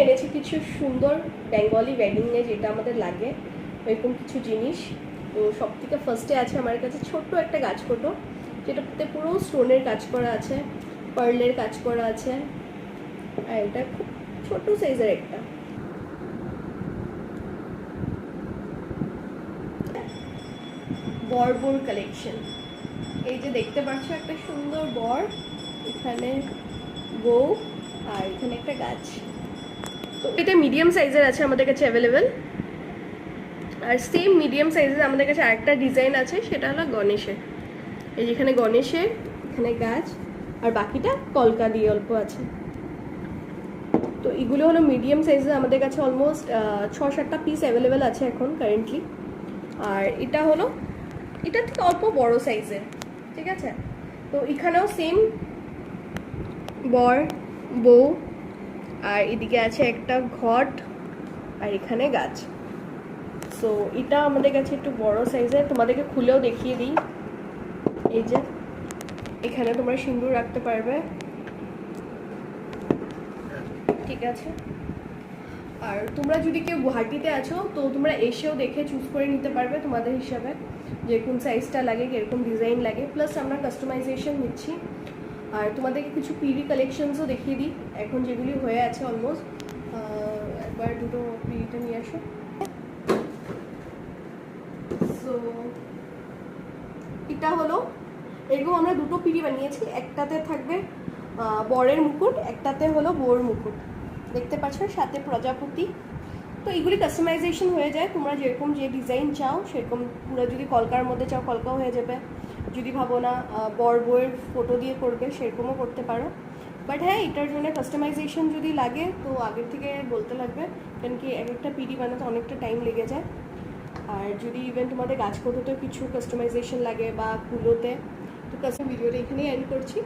এনেছি কিছু সুন্দর বেঙ্গলি ওয়েডিংয়ে যেটা আমাদের লাগে এরকম কিছু জিনিস। তো সব থেকে ফার্স্টে আছে আমার কাছে ছোট্ট একটা গাছকোটো, যেটাতে পুরো স্টোনের কাজ করা আছে, পার্লের কাজ করা আছে। আর এটা খুব ছোট সাইজের একটা বর কালেকশন। এই যে দেখতে পাচ্ছ একটা সুন্দর বর, এখানে বউ, আর এখানে একটা গাছ। তো এটা মিডিয়াম সাইজের আছে আমাদের কাছে অ্যাভেলেবেল। আর সেম মিডিয়াম সাইজের আমাদের কাছে আরেকটা ডিজাইন আছে, সেটা হলো গণেশের। এই যেখানে গণেশের, এখানে গাছ, আর বাকিটা কলকা দিয়ে অল্প আছে। তো এগুলো হলো মিডিয়াম সাইজের, আমাদের কাছে অলমোস্ট 6-7টা পিস অ্যাভেলেবেল আছে এখন কারেন্টলি। আর এটা হলো এটা থেকে অল্প বড় সাইজের, ঠিক আছে। তো এখানেও সেম বর বউ, আর এদিকে আছে একটা ঘট, আর এখানে গাছ। সো এটা আমাদের কাছে একটু বড় সাইজের, তোমাদেরকে খুলেও দেখিয়ে দিই। এই যে এখানে তোমরা সিঁদুর রাখতে পারবে, ঠিক আছে। আর তোমরা যদি কেউ গুয়াহাটিতে আছো তো তোমরা এসেও দেখে চুজ করে নিতে পারবে তোমাদের হিসাবে, যেরকম সাইজটা লাগে, কিরকম ডিজাইন লাগে। প্লাস আমরা কাস্টমাইজেশন নিচ্ছি। আর তোমাদেরকে কিছু পিডি কালেকশনসও দেখিয়ে দিই এখন যেগুলি হয়ে আছে অলমোস্ট। একবার দুটো পিডিটা নিয়ে আসো। সো এটা হলো এরকম আমরা দুটো পিডি বানিয়েছি, একটাতে থাকবে বরের মুকুট, একটাতে হলো বউর মুকুট, দেখতে পাচ্ছ, সাথে প্রজাপতি। তো এইগুলি কাস্টমাইজেশন হয়ে যায়, তোমরা যেরকম যে ডিজাইন চাও সেরকম। পুরো যদি কলকার মধ্যে চাও কলকাও হয়ে যাবে, যদি ভাবো না বর বউয়ের ফটো দিয়ে করবে সেরকমও করতে পারো। বাট হ্যাঁ, এটার জন্য কাস্টমাইজেশন যদি লাগে তো আগের থেকে বলতে লাগবে, কারণ কি এক একটা পিডি বানাতে অনেকটা টাইম লেগে যায়। আর যদি ইভেন তোমাদের গাছকোটোতেও কিছু কাস্টমাইজেশন লাগে বা কুলোতে, তো কাস্টম ভিডিওটা এখানেই এন্ড করছি।